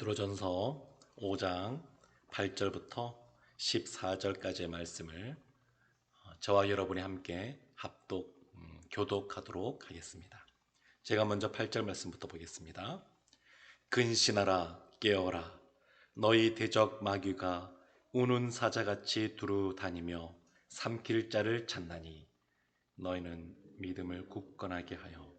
베드로전서 5장 8절부터 14절까지의 말씀을 저와 여러분이 함께 교독하도록 하겠습니다. 제가 먼저 8절 말씀부터 보겠습니다. 근신하라 깨어라 너희 대적 마귀가 우는 사자같이 두루 다니며 삼킬 자를 찾나니 너희는 믿음을 굳건하게 하여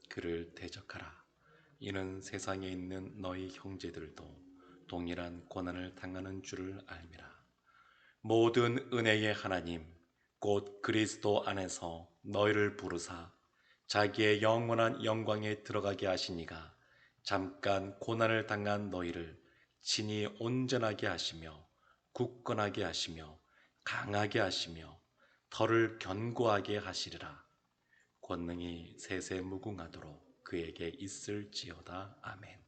그를 대적하라. 이는 세상에 있는 너희 형제들도 동일한 고난을 당하는 줄을 알미라. 모든 은혜의 하나님 곧 그리스도 안에서 너희를 부르사 자기의 영원한 영광에 들어가게 하시니가 잠깐 고난을 당한 너희를 친히 온전하게 하시며 굳건하게 하시며 강하게 하시며 털을 견고하게 하시리라. 권능이 세세 무궁하도록 그에게 있을지어다. 아멘.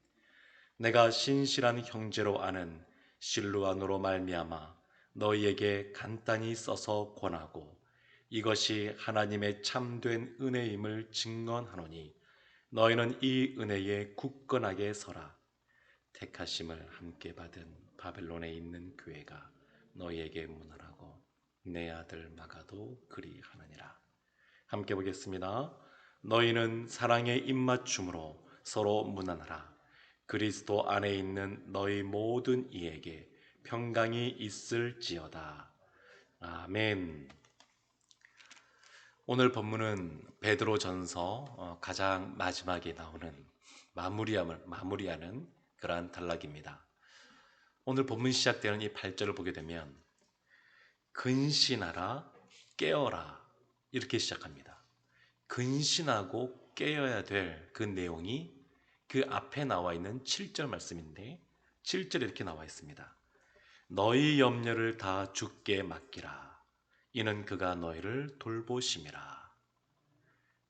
내가 신실한 형제로 아는 실루안으로 말미암아 너희에게 간단히 써서 권하고 이것이 하나님의 참된 은혜임을 증언하노니 너희는 이 은혜에 굳건하게 서라. 택하심을 함께 받은 바벨론에 있는 교회가 너희에게 문하라고 내 아들 마가도 그리하느니라. 함께 보겠습니다. 너희는 사랑의 입맞춤으로 서로 문안하라. 그리스도 안에 있는 너희 모든 이에게 평강이 있을지어다. 아멘. 오늘 본문은 베드로전서 가장 마지막에 나오는 마무리하는 그러한 단락입니다. 오늘 본문 시작되는 이 8절을 보게 되면 근신하라 깨어라 이렇게 시작합니다. 근신하고 깨어야 될 그 내용이 그 앞에 나와 있는 7절 말씀인데 7절에 이렇게 나와 있습니다. 너희 염려를 다 주께 맡기라. 이는 그가 너희를 돌보심이라.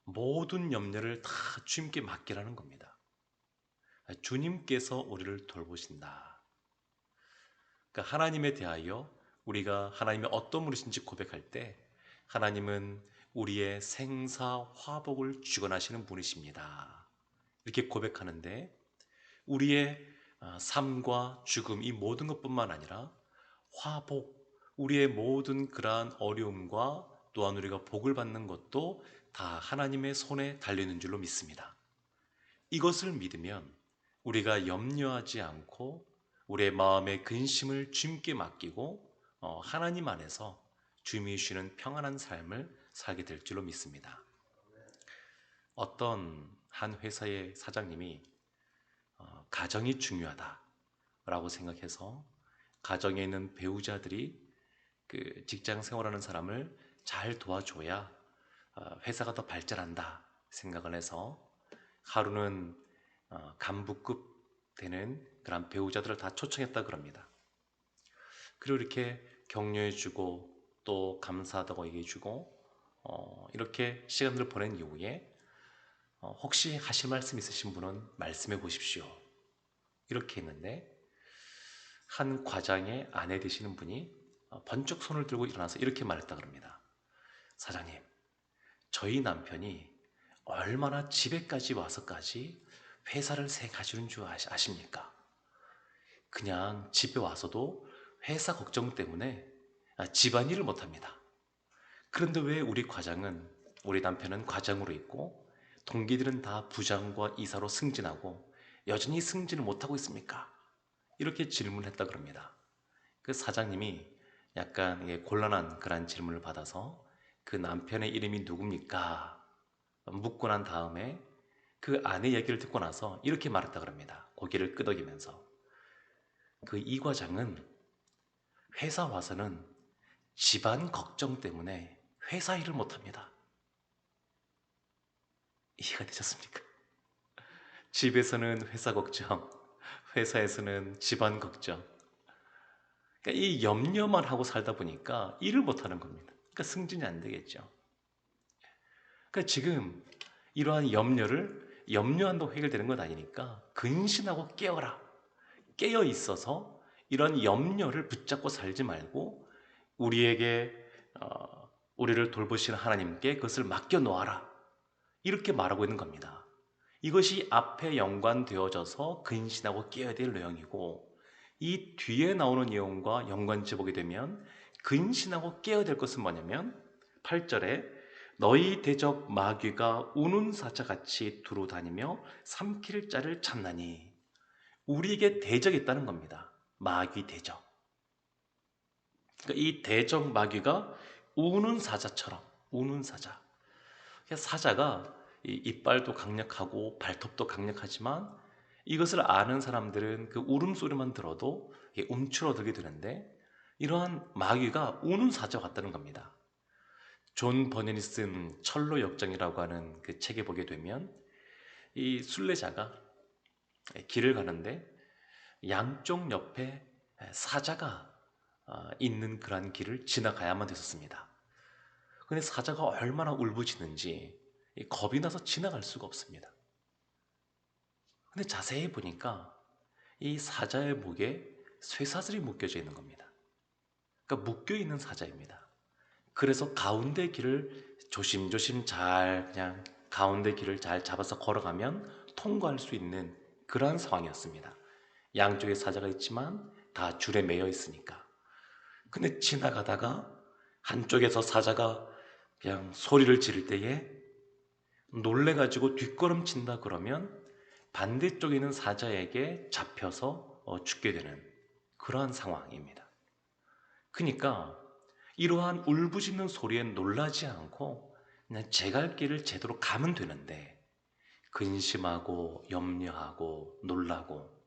모든 염려를 다 주님께 맡기라는 겁니다. 주님께서 우리를 돌보신다. 그러니까 하나님에 대하여 우리가 하나님의 어떤 분이신지 고백할 때 하나님은 우리의 생사 화복을 주관하시는 분이십니다. 이렇게 고백하는데 우리의 삶과 죽음 이 모든 것뿐만 아니라 화복, 우리의 모든 그러한 어려움과 또한 우리가 복을 받는 것도 다 하나님의 손에 달리는 줄로 믿습니다. 이것을 믿으면 우리가 염려하지 않고 우리의 마음의 근심을 주님께 맡기고 하나님 안에서 주님이 주시는 평안한 삶을 살게 될 줄로 믿습니다. 어떤 한 회사의 사장님이 가정이 중요하다라고 생각해서 가정에 있는 배우자들이 그 직장 생활하는 사람을 잘 도와줘야 회사가 더 발전한다 생각을 해서 하루는 간부급 되는 그런 배우자들을 다 초청했다 그럽니다. 그리고 이렇게 격려해주고 또 감사하다고 얘기해주고 이렇게 시간을 보낸 이후에 혹시 하실 말씀 있으신 분은 말씀해 보십시오. 이렇게 했는데 한 과장의 아내 되시는 분이 번쩍 손을 들고 일어나서 이렇게 말했다 그럽니다. 사장님, 저희 남편이 얼마나 집에까지 와서까지 회사를 새 가지는 줄 아십니까? 그냥 집에 와서도 회사 걱정 때문에 집안일을 못합니다. 그런데 왜 우리 남편은 과장으로 있고 동기들은 다 부장과 이사로 승진하고 여전히 승진을 못하고 있습니까? 이렇게 질문했다 그럽니다. 그 사장님이 약간 곤란한 그런 질문을 받아서 그 남편의 이름이 누굽니까? 묻고 난 다음에 그 아내 얘기를 듣고 나서 이렇게 말했다 그럽니다. 고개를 끄덕이면서 그 이 과장은 회사 와서는 집안 걱정 때문에 회사 일을 못합니다. 이해가 되셨습니까? 집에서는 회사 걱정, 회사에서는 집안 걱정. 그러니까 이 염려만 하고 살다 보니까 일을 못하는 겁니다. 그러니까 승진이 안 되겠죠. 그러니까 지금 이러한 염려한다고 해결되는 건 아니니까 근신하고 깨어라. 깨어 있어서 이런 염려를 붙잡고 살지 말고 우리에게 우리를 돌보시는 하나님께 그것을 맡겨 놓아라. 이렇게 말하고 있는 겁니다. 이것이 앞에 연관되어져서 근신하고 깨어야 될 내용이고, 이 뒤에 나오는 내용과 연관지어 보게 되면 근신하고 깨어야 될 것은 뭐냐면 8절에 너희 대적 마귀가 우는 사자같이 두루 다니며 삼킬 자를 찾나니, 우리에게 대적이 있다는 겁니다. 마귀 대적. 그러니까 이 대적 마귀가 우는 사자처럼, 우는 사자. 그러니까 사자가 이빨도 강력하고 발톱도 강력하지만 이것을 아는 사람들은 그 울음소리만 들어도 움츠러들게 되는데, 이러한 마귀가 우는 사자와 같다는 겁니다. 존 버년이 쓴 철로 역정이라고 하는 그 책에 보게 되면 이 순례자가 길을 가는데 양쪽 옆에 사자가 있는 그러한 길을 지나가야만 됐었습니다. 근데 사자가 얼마나 울부짖는지 겁이 나서 지나갈 수가 없습니다. 근데 자세히 보니까 이 사자의 목에 쇠사슬이 묶여져 있는 겁니다. 그러니까 묶여 있는 사자입니다. 그래서 가운데 길을 조심조심 잘, 그냥 가운데 길을 잘 잡아서 걸어가면 통과할 수 있는 그러한 상황이었습니다. 양쪽에 사자가 있지만 다 줄에 매여 있으니까. 근데 지나가다가 한쪽에서 사자가 그냥 소리를 지를 때에 놀래가지고 뒷걸음친다 그러면 반대쪽에 있는 사자에게 잡혀서 죽게 되는 그러한 상황입니다. 그러니까 이러한 울부짖는 소리에 놀라지 않고 그냥 제 갈 길을 제대로 가면 되는데, 근심하고 염려하고 놀라고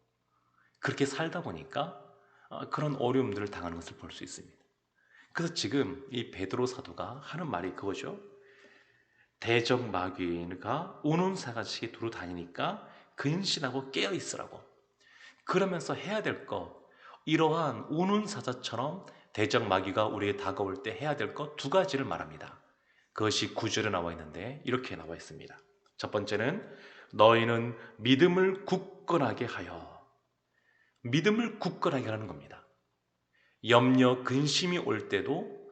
그렇게 살다 보니까 그런 어려움들을 당하는 것을 볼 수 있습니다. 그래서 지금 이 베드로 사도가 하는 말이 그거죠. 대적 마귀가 우는 사같이 두루 다니니까 근신하고 깨어 있으라고. 그러면서 해야 될 거, 이러한 우는 사자처럼 대적 마귀가 우리에게 다가올 때 해야 될 것 두 가지를 말합니다. 그것이 9절에 나와 있는데 이렇게 나와 있습니다. 첫 번째는 너희는 믿음을 굳건하게 하여. 믿음을 굳건하게 하는 겁니다. 염려, 근심이 올 때도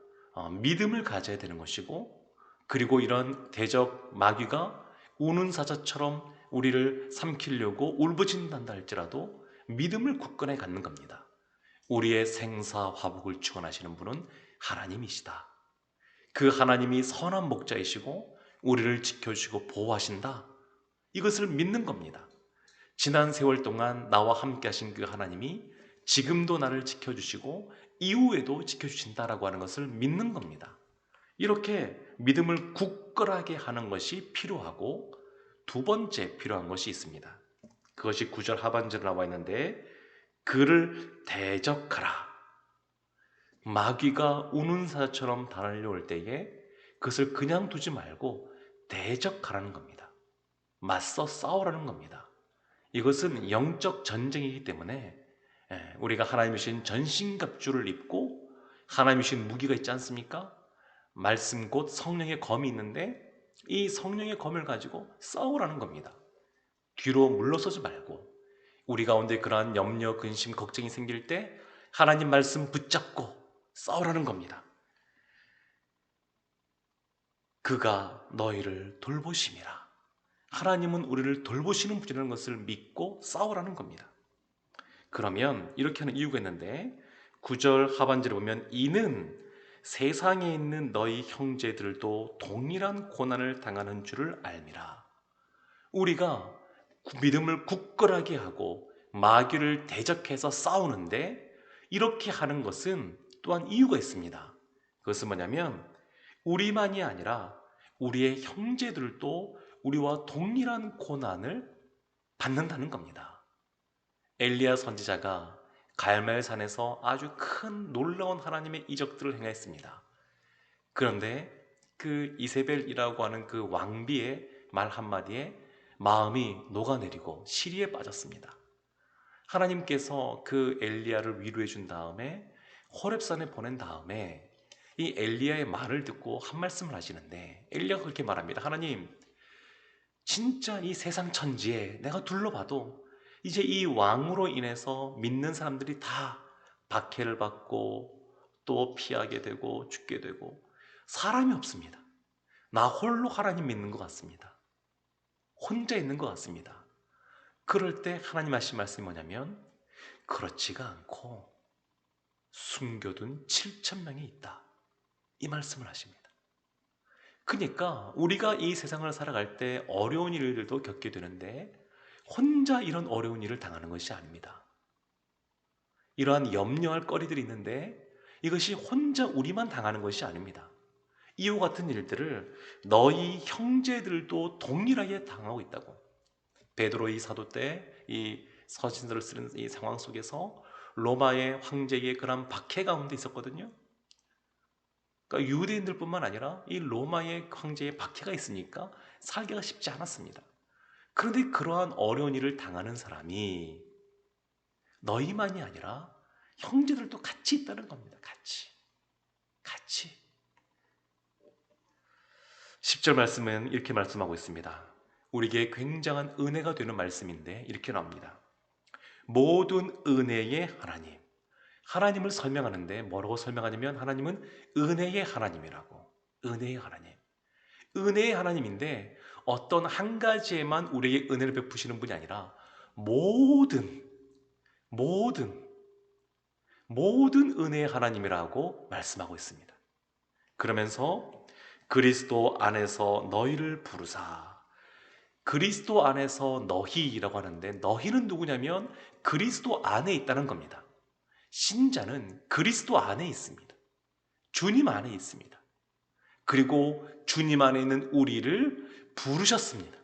믿음을 가져야 되는 것이고, 그리고 이런 대적 마귀가 우는 사자처럼 우리를 삼키려고 울부짖는다 할지라도 믿음을 굳건히 갖는 겁니다. 우리의 생사 화복을 주관하시는 분은 하나님이시다. 그 하나님이 선한 목자이시고 우리를 지켜주시고 보호하신다. 이것을 믿는 겁니다. 지난 세월 동안 나와 함께 하신 그 하나님이 지금도 나를 지켜주시고 이후에도 지켜주신다라고 하는 것을 믿는 겁니다. 이렇게 믿음을 굳건하게 하는 것이 필요하고, 두 번째 필요한 것이 있습니다. 그것이 9절 하반절에 나와 있는데 그를 대적하라. 마귀가 우는 사자처럼 달려올 때에 그것을 그냥 두지 말고 대적하라는 겁니다. 맞서 싸우라는 겁니다. 이것은 영적 전쟁이기 때문에 우리가 하나님이 주신 전신갑주를 입고 하나님이 주신 무기가 있지 않습니까? 말씀 곧 성령의 검이 있는데 이 성령의 검을 가지고 싸우라는 겁니다. 뒤로 물러서지 말고 우리 가운데 그러한 염려, 근심, 걱정이 생길 때 하나님 말씀 붙잡고 싸우라는 겁니다. 그가 너희를 돌보심이라. 하나님은 우리를 돌보시는 분이라는 것을 믿고 싸우라는 겁니다. 그러면 이렇게 하는 이유가 있는데 9절 하반절에 보면 이는 세상에 있는 너희 형제들도 동일한 고난을 당하는 줄을 알미라. 우리가 믿음을 굳건하게 하고 마귀를 대적해서 싸우는데 이렇게 하는 것은 또한 이유가 있습니다. 그것은 뭐냐면 우리만이 아니라 우리의 형제들도 우리와 동일한 고난을 받는다는 겁니다. 엘리야 선지자가 갈멜산에서 아주 큰 놀라운 하나님의 이적들을 행했습니다. 그런데 그 이세벨이라고 하는 그 왕비의 말 한마디에 마음이 녹아내리고 시리에 빠졌습니다. 하나님께서 그 엘리야를 위로해 준 다음에 호렙산에 보낸 다음에 이 엘리야의 말을 듣고 한 말씀을 하시는데 엘리야가 그렇게 말합니다. 하나님, 진짜 이 세상 천지에 내가 둘러봐도 이제 이 왕으로 인해서 믿는 사람들이 다 박해를 받고 또 피하게 되고 죽게 되고 사람이 없습니다. 나 홀로 하나님 믿는 것 같습니다. 혼자 있는 것 같습니다. 그럴 때 하나님 하신 말씀이 뭐냐면 그렇지가 않고 숨겨둔 7천 명이 있다. 이 말씀을 하십니다. 그러니까 우리가 이 세상을 살아갈 때 어려운 일들도 겪게 되는데 혼자 이런 어려운 일을 당하는 것이 아닙니다. 이러한 염려할 거리들이 있는데 이것이 혼자 우리만 당하는 것이 아닙니다. 이와 같은 일들을 너희 형제들도 동일하게 당하고 있다고. 베드로 이 사도 때 이 서신서를 쓰는 이 상황 속에서 로마의 황제의 그런 박해 가운데 있었거든요. 그러니까 유대인들뿐만 아니라 이 로마의 황제의 박해가 있으니까 살기가 쉽지 않았습니다. 그런데 그러한 어려운 일을 당하는 사람이 너희만이 아니라 형제들도 같이 있다는 겁니다. 같이. 10절 말씀은 이렇게 말씀하고 있습니다. 우리에게 굉장한 은혜가 되는 말씀인데 이렇게 나옵니다. 모든 은혜의 하나님. 하나님을 설명하는데 뭐라고 설명하냐면 하나님은 은혜의 하나님이라고. 은혜의 하나님. 은혜의 하나님인데 어떤 한 가지에만 우리에게 은혜를 베푸시는 분이 아니라 모든 은혜의 하나님이라고 말씀하고 있습니다. 그러면서 그리스도 안에서 너희를 부르사. 그리스도 안에서 너희라고 하는데 너희는 누구냐면 그리스도 안에 있다는 겁니다. 신자는 그리스도 안에 있습니다. 주님 안에 있습니다. 그리고 주님 안에 있는 우리를 부르셨습니다.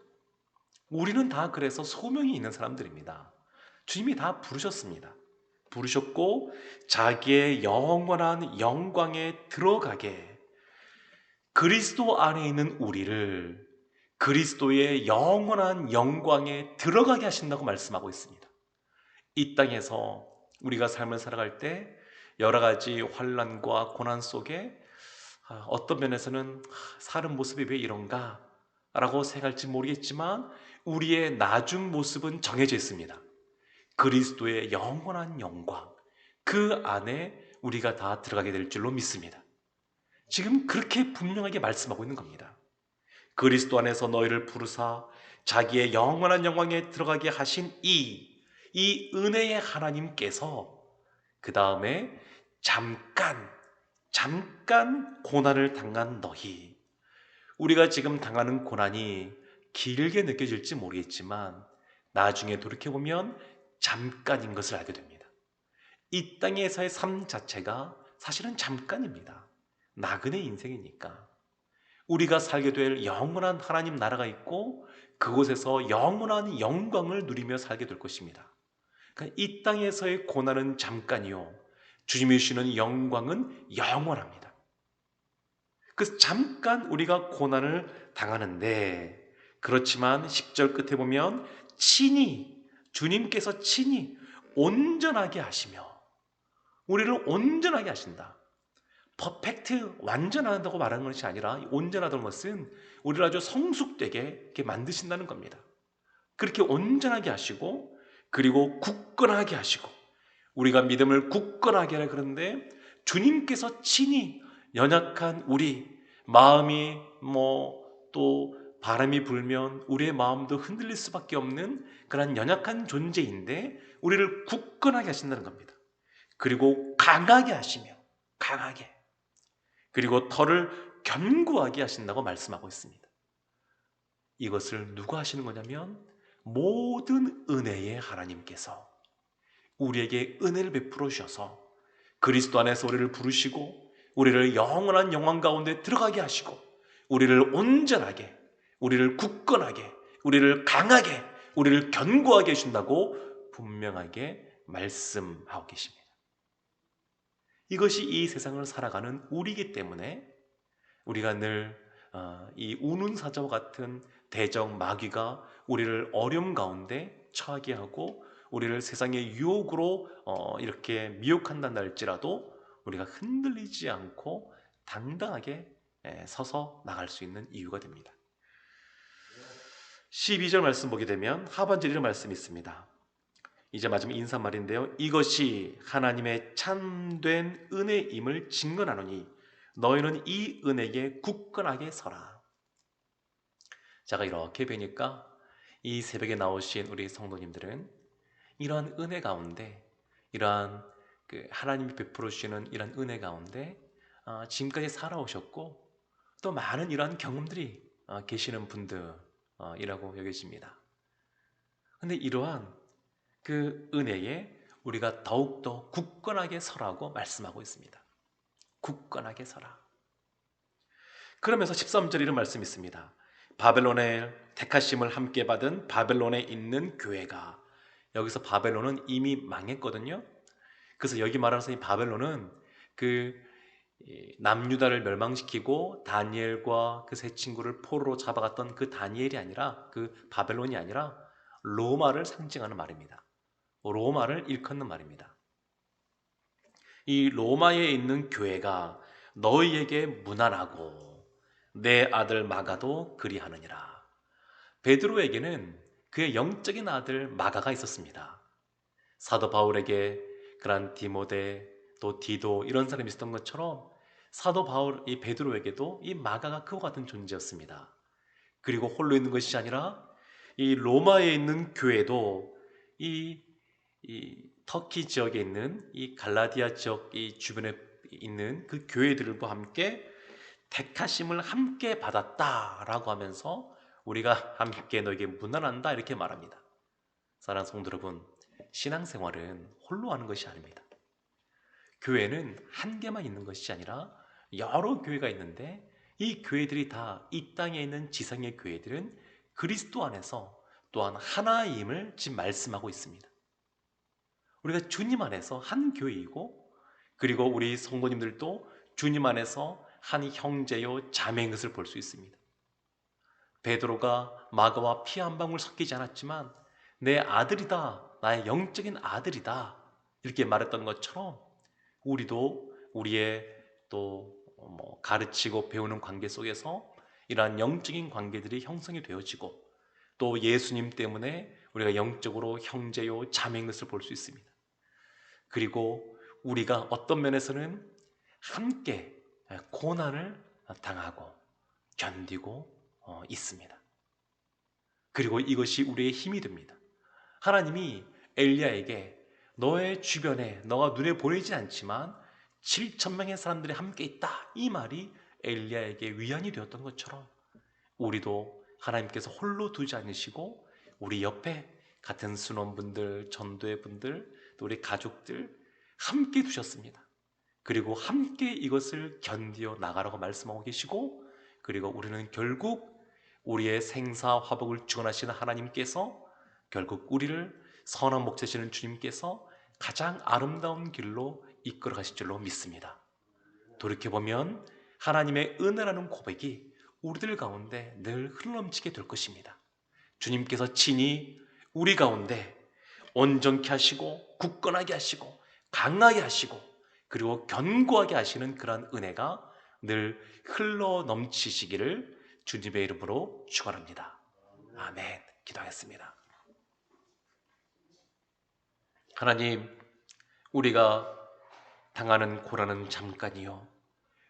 우리는 다 그래서 소명이 있는 사람들입니다. 주님이 다 부르셨습니다. 부르셨고 자기의 영원한 영광에 들어가게 그리스도 안에 있는 우리를 그리스도의 영원한 영광에 들어가게 하신다고 말씀하고 있습니다. 이 땅에서 우리가 삶을 살아갈 때 여러 가지 환난과 고난 속에 어떤 면에서는 사는 모습이 왜 이런가 라고 생각할지 모르겠지만 우리의 나중 모습은 정해져 있습니다. 그리스도의 영원한 영광, 그 안에 우리가 다 들어가게 될 줄로 믿습니다. 지금 그렇게 분명하게 말씀하고 있는 겁니다. 그리스도 안에서 너희를 부르사 자기의 영원한 영광에 들어가게 하신 이 은혜의 하나님께서 그 다음에 잠깐 고난을 당한 너희. 우리가 지금 당하는 고난이 길게 느껴질지 모르겠지만 나중에 돌이켜보면 잠깐인 것을 알게 됩니다. 이 땅에서의 삶 자체가 사실은 잠깐입니다. 나그네 인생이니까. 우리가 살게 될 영원한 하나님 나라가 있고 그곳에서 영원한 영광을 누리며 살게 될 것입니다. 그러니까 이 땅에서의 고난은 잠깐이요. 주님이 주시는 영광은 영원합니다. 그래서 잠깐 우리가 고난을 당하는데 그렇지만 10절 끝에 보면 주님께서 친히 온전하게 하시며 우리를 온전하게 하신다. 퍼펙트, 완전하다고 말하는 것이 아니라 온전하다는 것은 우리를 아주 성숙되게 이렇게 만드신다는 겁니다. 그렇게 온전하게 하시고 그리고 굳건하게 하시고 우리가 믿음을 굳건하게 하라 그러는데 주님께서 친히 연약한 우리 마음이 또 바람이 불면 우리의 마음도 흔들릴 수밖에 없는 그런 연약한 존재인데 우리를 굳건하게 하신다는 겁니다. 그리고 강하게 하시며 강하게 그리고 털을 견고하게 하신다고 말씀하고 있습니다. 이것을 누가 하시는 거냐면 모든 은혜의 하나님께서 우리에게 은혜를 베풀어 주셔서 그리스도 안에서 우리를 부르시고 우리를 영원한 영광 가운데 들어가게 하시고 우리를 온전하게 우리를 굳건하게 우리를 강하게 우리를 견고하게 해준다고 분명하게 말씀하고 계십니다. 이것이 이 세상을 살아가는 우리이기 때문에 우리가 늘 이 우는 사자와 같은 대적 마귀가 우리를 어려움 가운데 처하게 하고 우리를 세상의 유혹으로 이렇게 미혹한다 할지라도 우리가 흔들리지 않고 당당하게 서서 나갈 수 있는 이유가 됩니다. 12절 말씀 보게 되면 하반절에 이런 말씀이 있습니다. 이제 마지막 인사말인데요. 이것이 하나님의 참된 은혜임을 증거하노니 너희는 이 은혜에 굳건하게 서라. 제가 이렇게 뵈니까 이 새벽에 나오신 우리 성도님들은 이러한 은혜 가운데, 이러한 하나님이 베풀어 주시는 이러한 은혜 가운데 지금까지 살아오셨고 또 많은 이러한 경험들이 계시는 분들이라고 여겨집니다. 근데 이러한 그 은혜에 우리가 더욱더 굳건하게 서라고 말씀하고 있습니다. 굳건하게 서라. 그러면서 13절에 이런 말씀이 있습니다. 바벨론의 택하심을 함께 받은 바벨론에 있는 교회가, 여기서 바벨론은 이미 망했거든요. 그래서 여기 말하는 이 바벨론은 남유다를 멸망시키고 다니엘과 그 세 친구를 포로로 잡아갔던 그 다니엘이 아니라, 그 바벨론이 아니라 로마를 상징하는 말입니다. 로마를 일컫는 말입니다. 이 로마에 있는 교회가 너희에게 무난하고 내 아들 마가도 그리하느니라. 베드로에게는 그의 영적인 아들 마가가 있었습니다. 사도 바울에게 그런 디모데 또 디도 이런 사람이 있었던 것처럼 사도 바울 이 베드로에게도 이 마가가 그와 같은 존재였습니다. 그리고 홀로 있는 것이 아니라 이 로마에 있는 교회도 이 터키 지역에 있는 이 갈라디아 지역 이 주변에 있는 그 교회들과 함께 택하심을 함께 받았다라고 하면서 우리가 함께 너에게 문안한다 이렇게 말합니다. 사랑하는 성도 여러분, 신앙생활은 홀로 하는 것이 아닙니다. 교회는 한 개만 있는 것이 아니라 여러 교회가 있는데, 이 교회들이 다 이 땅에 있는 지상의 교회들은 그리스도 안에서 또한 하나임을 지금 말씀하고 있습니다. 우리가 주님 안에서 한 교회이고, 그리고 우리 성도님들도 주님 안에서 한 형제요 자매인 것을 볼 수 있습니다. 베드로가 마가와 피 한 방울 섞이지 않았지만 내 아들이다, 나의 영적인 아들이다 이렇게 말했던 것처럼 우리도 우리의 또 가르치고 배우는 관계 속에서 이러한 영적인 관계들이 형성이 되어지고, 또 예수님 때문에 우리가 영적으로 형제요 자매인 것을 볼 수 있습니다. 그리고 우리가 어떤 면에서는 함께 고난을 당하고 견디고 있습니다. 그리고 이것이 우리의 힘이 됩니다. 하나님이 엘리야에게 너의 주변에 너가 눈에 보이지 않지만 7,000명의 사람들이 함께 있다, 이 말이 엘리야에게 위안이 되었던 것처럼 우리도 하나님께서 홀로 두지 않으시고 우리 옆에 같은 순원분들, 전도의 분들, 또 우리 가족들 함께 두셨습니다. 그리고 함께 이것을 견디어 나가라고 말씀하고 계시고, 그리고 우리는 결국 우리의 생사화복을 주관하시는 하나님께서 결국 우리를 선한 목 되시는 주님께서 가장 아름다운 길로 이끌어 가실 줄로 믿습니다. 돌이켜보면 하나님의 은혜라는 고백이 우리들 가운데 늘 흘러넘치게 될 것입니다. 주님께서 친히 우리 가운데 온전케 하시고 굳건하게 하시고 강하게 하시고 그리고 견고하게 하시는 그러한 은혜가 늘 흘러넘치시기를 주님의 이름으로 축원합니다. 아멘. 기도하겠습니다. 하나님, 우리가 당하는 고난은 잠깐이요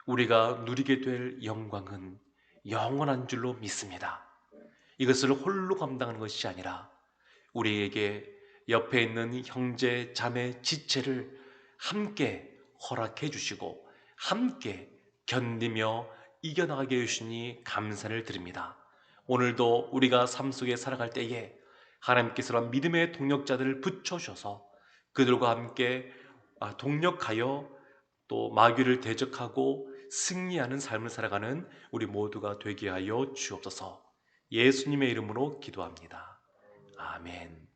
우리가 누리게 될 영광은 영원한 줄로 믿습니다. 이것을 홀로 감당하는 것이 아니라 우리에게 옆에 있는 형제, 자매, 지체를 함께 허락해 주시고 함께 견디며 이겨나가게 해주시니 감사를 드립니다. 오늘도 우리가 삶 속에 살아갈 때에 하나님께서 믿음의 동력자들을 붙여주셔서 그들과 함께 동력하여 또 마귀를 대적하고 승리하는 삶을 살아가는 우리 모두가 되게 하여 주옵소서. 예수님의 이름으로 기도합니다. 아멘.